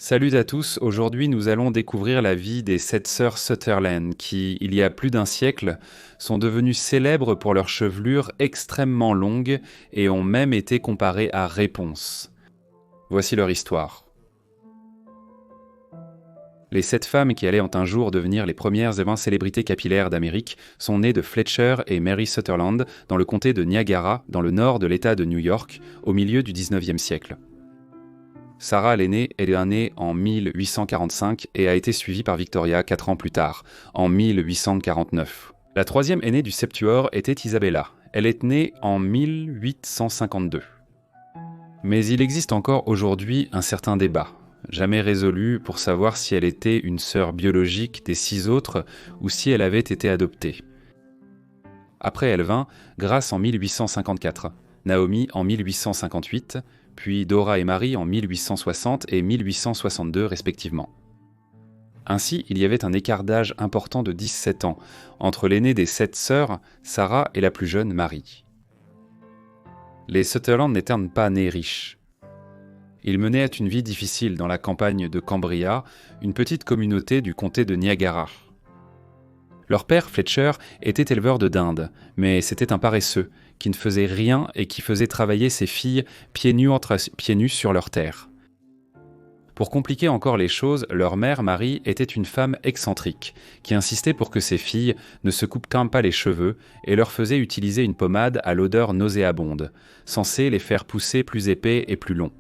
Salut à tous, aujourd'hui nous allons découvrir la vie des 7 sœurs Sutherland qui, il y a plus d'un siècle, sont devenues célèbres pour leur chevelure extrêmement longue et ont même été comparées à Réponse. Voici leur histoire. Les 7 femmes qui allaient un jour devenir les premières et 20 célébrités capillaires d'Amérique sont nées de Fletcher et Mary Sutherland dans le comté de Niagara, dans le nord de l'État de New York, au milieu du XIXe siècle. Sarah l'aînée est née en 1845 et a été suivie par Victoria 4 ans plus tard, en 1849. La troisième aînée du septuor était Isabella. Elle est née en 1852. Mais il existe encore aujourd'hui un certain débat, jamais résolu pour savoir si elle était une sœur biologique des 6 autres ou si elle avait été adoptée. Après elle vint Grace en 1854, Naomi en 1858, puis Dora et Marie en 1860 et 1862 respectivement. Ainsi, il y avait un écart d'âge important de 17 ans entre l'aînée des 7 sœurs, Sarah, et la plus jeune, Marie. Les Sutherland n'étaient pas nés riches. Ils menaient une vie difficile dans la campagne de Cambria, une petite communauté du comté de Niagara. Leur père, Fletcher, était éleveur de dindes, mais c'était un paresseux, qui ne faisait rien et qui faisait travailler ses filles pieds nus sur leur terre. Pour compliquer encore les choses, leur mère, Marie, était une femme excentrique, qui insistait pour que ses filles ne se coupent pas les cheveux et leur faisait utiliser une pommade à l'odeur nauséabonde, censée les faire pousser plus épais et plus longs.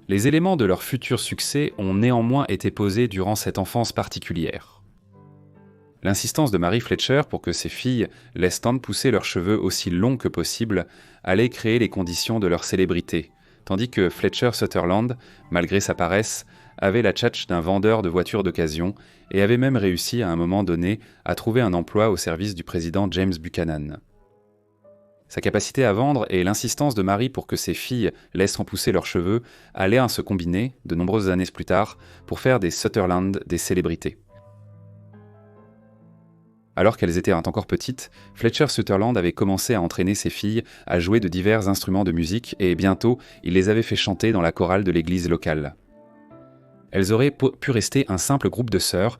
Les éléments de leur futur succès ont néanmoins été posés durant cette enfance particulière. L'insistance de Mary Fletcher pour que ses filles laissent pousser leurs cheveux aussi longs que possible allait créer les conditions de leur célébrité, tandis que Fletcher Sutherland, malgré sa paresse, avait la tchatche d'un vendeur de voitures d'occasion et avait même réussi à un moment donné à trouver un emploi au service du président James Buchanan. Sa capacité à vendre et l'insistance de Mary pour que ses filles laissent pousser leurs cheveux allaient se combiner, de nombreuses années plus tard, pour faire des Sutherland des célébrités. Alors qu'elles étaient encore petites, Fletcher Sutherland avait commencé à entraîner ses filles à jouer de divers instruments de musique et bientôt, il les avait fait chanter dans la chorale de l'église locale. Elles auraient pu rester un simple groupe de sœurs,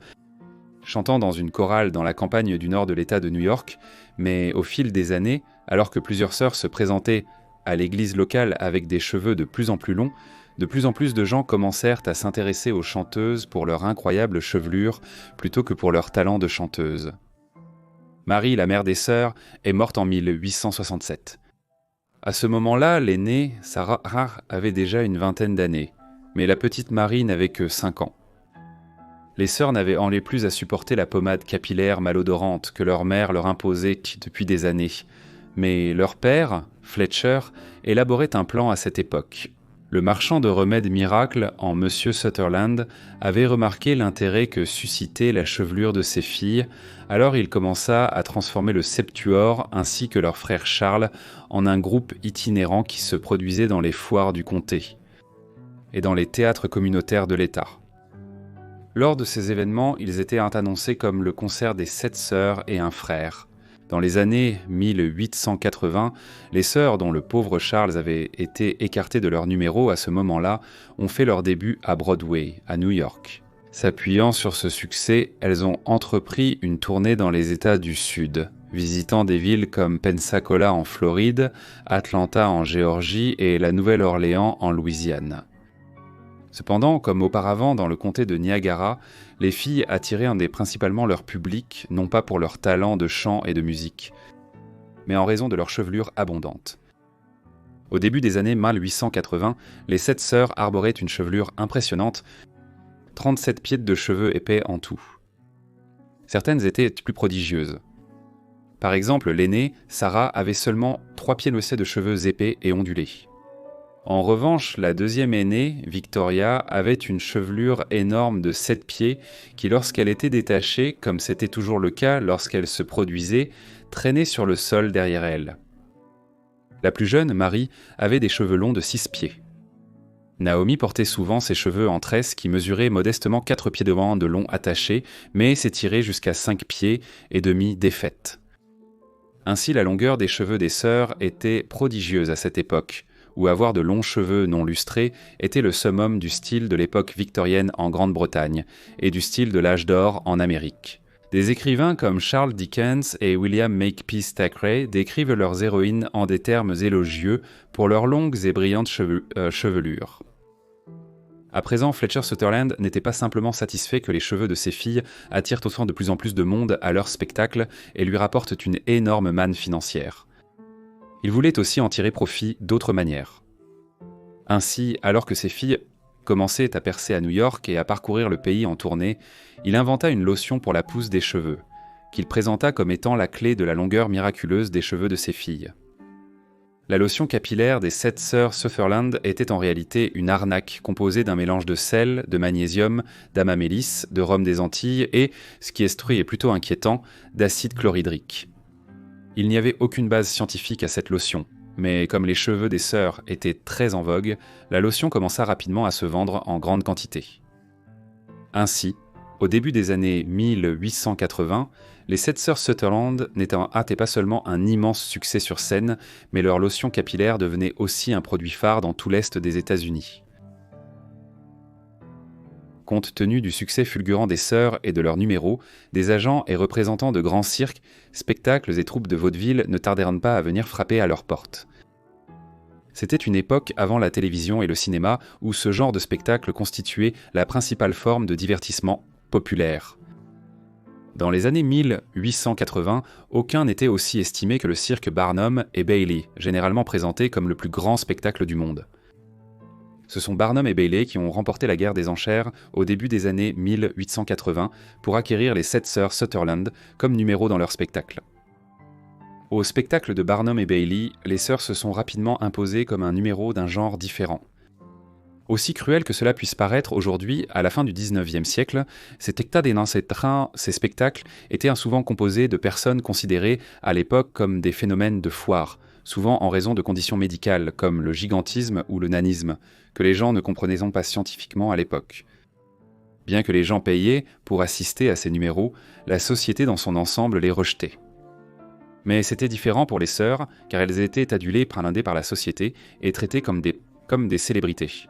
chantant dans une chorale dans la campagne du nord de l'État de New York, mais au fil des années, alors que plusieurs sœurs se présentaient à l'église locale avec des cheveux de plus en plus longs, de plus en plus de gens commencèrent à s'intéresser aux chanteuses pour leur incroyable chevelure plutôt que pour leur talent de chanteuse. Marie, la mère des sœurs, est morte en 1867. À ce moment-là, l'aînée, Sarah, avait déjà une vingtaine d'années, mais la petite Marie n'avait que 5 ans. Les sœurs n'avaient en les plus à supporter la pommade capillaire malodorante que leur mère leur imposait depuis des années, mais leur père, Fletcher, élaborait un plan à cette époque. Le marchand de remèdes miracles, en Monsieur Sutherland, avait remarqué l'intérêt que suscitait la chevelure de ses filles, alors il commença à transformer le septuor ainsi que leur frère Charles en un groupe itinérant qui se produisait dans les foires du comté et dans les théâtres communautaires de l'État. Lors de ces événements, ils étaient annoncés comme le concert des 7 sœurs et un frère. Dans les années 1880, les sœurs dont le pauvre Charles avait été écarté de leur numéro à ce moment-là ont fait leur début à Broadway, à New York. S'appuyant sur ce succès, elles ont entrepris une tournée dans les États du Sud, visitant des villes comme Pensacola en Floride, Atlanta en Géorgie et la Nouvelle-Orléans en Louisiane. Cependant, comme auparavant dans le comté de Niagara, les filles attiraient principalement leur public, non pas pour leur talent de chant et de musique, mais en raison de leur chevelure abondante. Au début des années 1880, les 7 sœurs arboraient une chevelure impressionnante, 37 pieds de cheveux épais en tout. Certaines étaient plus prodigieuses. Par exemple, l'aînée, Sarah, avait seulement 3 pieds de cheveux épais et ondulés. En revanche, la deuxième aînée, Victoria, avait une chevelure énorme de 7 pieds qui, lorsqu'elle était détachée, comme c'était toujours le cas lorsqu'elle se produisait, traînait sur le sol derrière elle. La plus jeune, Marie, avait des cheveux longs de 6 pieds. Naomi portait souvent ses cheveux en tresse qui mesuraient modestement 4 pieds de long attachés, mais s'étiraient jusqu'à 5 pieds et demi défaites. Ainsi, la longueur des cheveux des sœurs était prodigieuse à cette époque, ou avoir de longs cheveux non lustrés était le summum du style de l'époque victorienne en Grande-Bretagne et du style de l'âge d'or en Amérique. Des écrivains comme Charles Dickens et William Makepeace Thackeray décrivent leurs héroïnes en des termes élogieux pour leurs longues et brillantes chevelures. À présent, Fletcher Sutherland n'était pas simplement satisfait que les cheveux de ses filles attirent autant de plus en plus de monde à leur spectacle et lui rapportent une énorme manne financière. Il voulait aussi en tirer profit d'autres manières. Ainsi, alors que ses filles commençait à percer à New York et à parcourir le pays en tournée, il inventa une lotion pour la pousse des cheveux, qu'il présenta comme étant la clé de la longueur miraculeuse des cheveux de ses filles. La lotion capillaire des 7 sœurs Sutherland était en réalité une arnaque composée d'un mélange de sel, de magnésium, d'amamélis, de rhum des Antilles et, ce qui est plutôt inquiétant, d'acide chlorhydrique. Il n'y avait aucune base scientifique à cette lotion, mais comme les cheveux des sœurs étaient très en vogue, la lotion commença rapidement à se vendre en grande quantité. Ainsi, au début des années 1880, les 7 sœurs Sutherland n'étaient pas seulement un immense succès sur scène, mais leur lotion capillaire devenait aussi un produit phare dans tout l'Est des États-Unis. Compte tenu du succès fulgurant des sœurs et de leurs numéros, des agents et représentants de grands cirques, spectacles et troupes de vaudeville ne tardèrent pas à venir frapper à leurs portes. C'était une époque avant la télévision et le cinéma où ce genre de spectacle constituait la principale forme de divertissement populaire. Dans les années 1880, aucun n'était aussi estimé que le cirque Barnum et Bailey, généralement présenté comme le plus grand spectacle du monde. Ce sont Barnum et Bailey qui ont remporté la guerre des enchères au début des années 1880 pour acquérir les 7 sœurs Sutherland comme numéros dans leur spectacle. Au spectacle de Barnum et Bailey, les sœurs se sont rapidement imposées comme un numéro d'un genre différent. Aussi cruel que cela puisse paraître aujourd'hui, à la fin du XIXe siècle, ces spectacles étaient souvent composés de personnes considérées à l'époque comme des phénomènes de foire, souvent en raison de conditions médicales comme le gigantisme ou le nanisme, que les gens ne comprenaient pas scientifiquement à l'époque. Bien que les gens payaient pour assister à ces numéros, la société dans son ensemble les rejetait. Mais c'était différent pour les sœurs, car elles étaient adulées par la société et traitées comme des célébrités.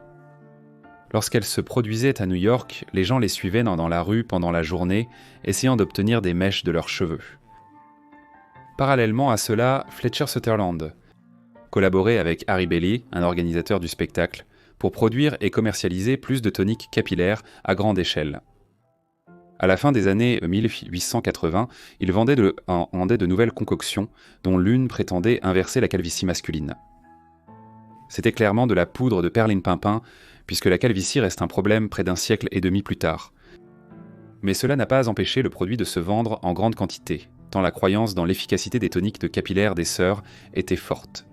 Lorsqu'elles se produisaient à New York, les gens les suivaient dans la rue pendant la journée, essayant d'obtenir des mèches de leurs cheveux. Parallèlement à cela, Fletcher Sutherland collaborait avec Harry Bailey, un organisateur du spectacle, pour produire et commercialiser plus de toniques capillaires à grande échelle. À la fin des années 1880, il vendait de nouvelles concoctions, dont l'une prétendait inverser la calvitie masculine. C'était clairement de la poudre de perlimpinpin, puisque la calvitie reste un problème près d'un siècle et demi plus tard. Mais cela n'a pas empêché le produit de se vendre en grande quantité, tant la croyance dans l'efficacité des toniques de capillaires des sœurs était forte.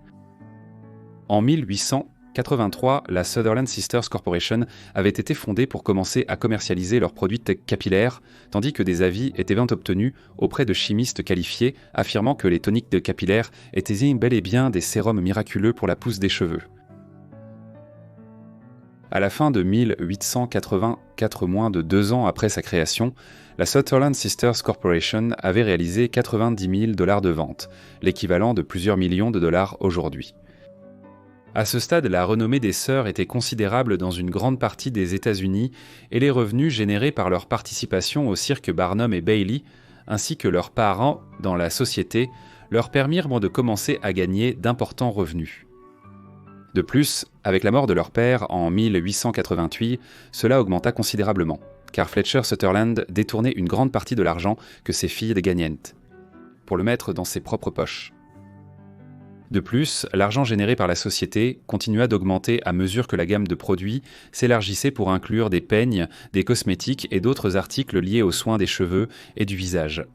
En 1883, la Sutherland Sisters Corporation avait été fondée pour commencer à commercialiser leurs produits capillaires, tandis que des avis étaient bien obtenus auprès de chimistes qualifiés, affirmant que les toniques de capillaires étaient bel et bien des sérums miraculeux pour la pousse des cheveux. À la fin de 1884, moins de 2 ans après sa création, la Sutherland Sisters Corporation avait réalisé 90 000 $ de vente, l'équivalent de plusieurs millions de dollars aujourd'hui. À ce stade, la renommée des sœurs était considérable dans une grande partie des États-Unis et les revenus générés par leur participation au cirque Barnum et Bailey, ainsi que leurs parents dans la société, leur permirent de commencer à gagner d'importants revenus. De plus, avec la mort de leur père en 1888, cela augmenta considérablement, car Fletcher Sutherland détournait une grande partie de l'argent que ses filles gagnaient, pour le mettre dans ses propres poches. De plus, l'argent généré par la société continua d'augmenter à mesure que la gamme de produits s'élargissait pour inclure des peignes, des cosmétiques et d'autres articles liés aux soins des cheveux et du visage.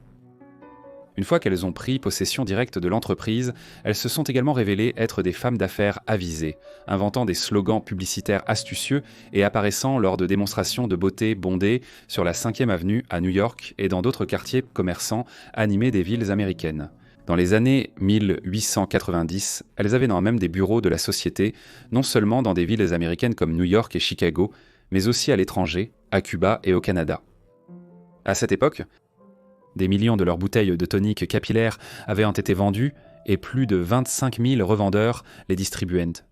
Une fois qu'elles ont pris possession directe de l'entreprise, elles se sont également révélées être des femmes d'affaires avisées, inventant des slogans publicitaires astucieux et apparaissant lors de démonstrations de beauté bondées sur la 5e avenue à New York et dans d'autres quartiers commerçants animés des villes américaines. Dans les années 1890, elles avaient même des bureaux de la société, non seulement dans des villes américaines comme New York et Chicago, mais aussi à l'étranger, à Cuba et au Canada. À cette époque, des millions de leurs bouteilles de toniques capillaires avaient été vendues et plus de 25 000 revendeurs les distribuaient.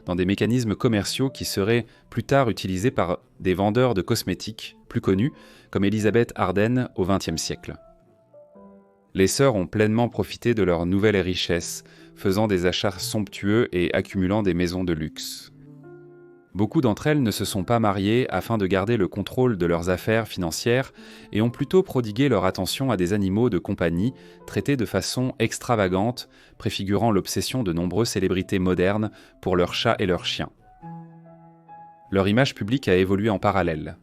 dans des mécanismes commerciaux qui seraient plus tard utilisés par des vendeurs de cosmétiques plus connus, comme Elizabeth Arden au XXe siècle. Les sœurs ont pleinement profité de leur nouvelle richesse, faisant des achats somptueux et accumulant des maisons de luxe. Beaucoup d'entre elles ne se sont pas mariées afin de garder le contrôle de leurs affaires financières et ont plutôt prodigué leur attention à des animaux de compagnie traités de façon extravagante, préfigurant l'obsession de nombreuses célébrités modernes pour leurs chats et leurs chiens. Leur image publique a évolué en parallèle.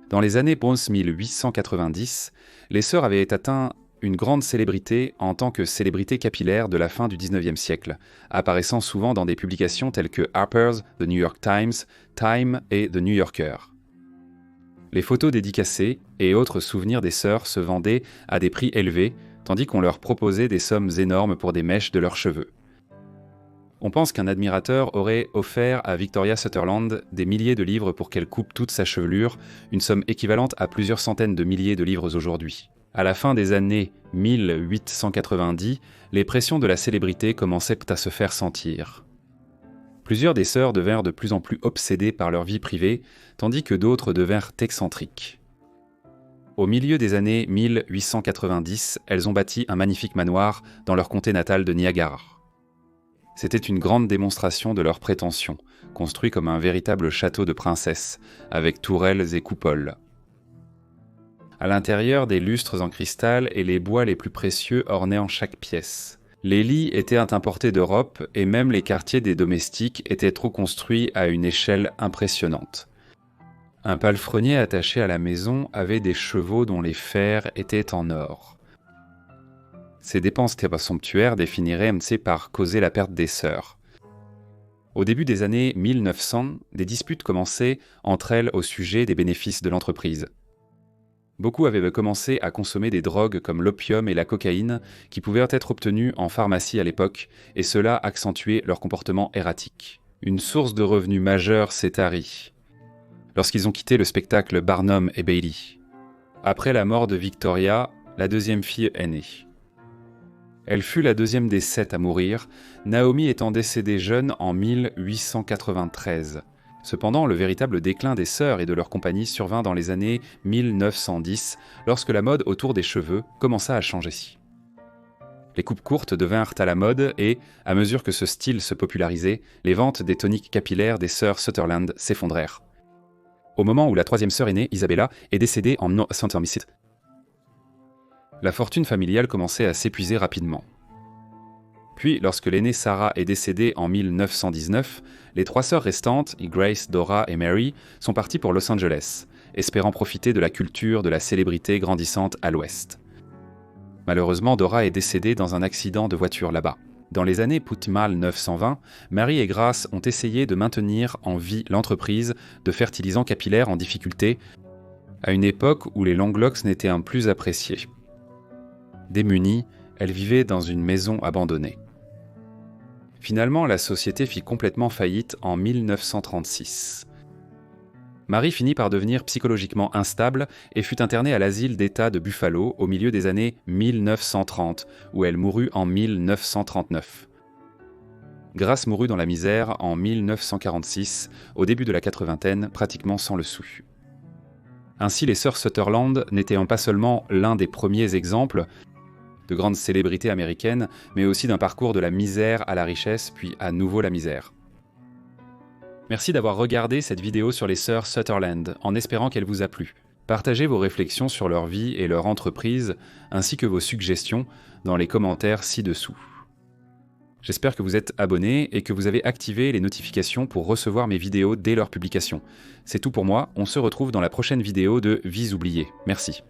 Dans les années 1890, les sœurs avaient atteint une grande célébrité en tant que célébrité capillaire de la fin du XIXe siècle, apparaissant souvent dans des publications telles que Harper's, The New York Times, Time et The New Yorker. Les photos dédicacées et autres souvenirs des sœurs se vendaient à des prix élevés, tandis qu'on leur proposait des sommes énormes pour des mèches de leurs cheveux. On pense qu'un admirateur aurait offert à Victoria Sutherland des milliers de livres pour qu'elle coupe toute sa chevelure, une somme équivalente à plusieurs centaines de milliers de livres aujourd'hui. À la fin des années 1890, les pressions de la célébrité commençaient à se faire sentir. Plusieurs des sœurs devinrent de plus en plus obsédées par leur vie privée, tandis que d'autres devinrent excentriques. Au milieu des années 1890, elles ont bâti un magnifique manoir dans leur comté natal de Niagara. C'était une grande démonstration de leurs prétentions, construit comme un véritable château de princesse, avec tourelles et coupoles. À l'intérieur, des lustres en cristal et les bois les plus précieux ornaient en chaque pièce. Les lits étaient importés d'Europe et même les quartiers des domestiques étaient trop construits à une échelle impressionnante. Un palefrenier attaché à la maison avait des chevaux dont les fers étaient en or. Ces dépenses somptuaires définiraient par causer la perte des sœurs. Au début des années 1900, des disputes commençaient entre elles au sujet des bénéfices de l'entreprise. Beaucoup avaient commencé à consommer des drogues comme l'opium et la cocaïne qui pouvaient être obtenues en pharmacie à l'époque, et cela accentuait leur comportement erratique. Une source de revenus majeure s'est tarie lorsqu'ils ont quitté le spectacle Barnum et Bailey. Après la mort de Victoria, la deuxième fille est née. Elle fut la deuxième des 7 à mourir, Naomi étant décédée jeune en 1893. Cependant, le véritable déclin des sœurs et de leur compagnie survint dans les années 1910, lorsque la mode autour des cheveux commença à changer. Les coupes courtes devinrent à la mode et, à mesure que ce style se popularisait, les ventes des toniques capillaires des sœurs Sutherland s'effondrèrent. Au moment où la troisième sœur aînée, Isabella, est décédée en 1917, la fortune familiale commençait à s'épuiser rapidement. Puis, lorsque l'aînée Sarah est décédée en 1919, les 3 sœurs restantes, Grace, Dora et Mary, sont parties pour Los Angeles, espérant profiter de la culture de la célébrité grandissante à l'ouest. Malheureusement, Dora est décédée dans un accident de voiture là-bas. Dans les années Putmal 920, Mary et Grace ont essayé de maintenir en vie l'entreprise de fertilisants capillaires en difficulté, à une époque où les long locks n'étaient plus appréciés. Démunies, elles vivaient dans une maison abandonnée. Finalement, la société fit complètement faillite en 1936. Marie finit par devenir psychologiquement instable et fut internée à l'asile d'État de Buffalo au milieu des années 1930, où elle mourut en 1939. Grace mourut dans la misère en 1946, au début de la quatre-vingtaine, pratiquement sans le sou. Ainsi, les sœurs Sutherland n'étaient pas seulement l'un des premiers exemples de grandes célébrités américaines, mais aussi d'un parcours de la misère à la richesse, puis à nouveau la misère. Merci d'avoir regardé cette vidéo sur les sœurs Sutherland, en espérant qu'elle vous a plu. Partagez vos réflexions sur leur vie et leur entreprise, ainsi que vos suggestions, dans les commentaires ci-dessous. J'espère que vous êtes abonnés et que vous avez activé les notifications pour recevoir mes vidéos dès leur publication. C'est tout pour moi, on se retrouve dans la prochaine vidéo de Vies oubliées. Merci.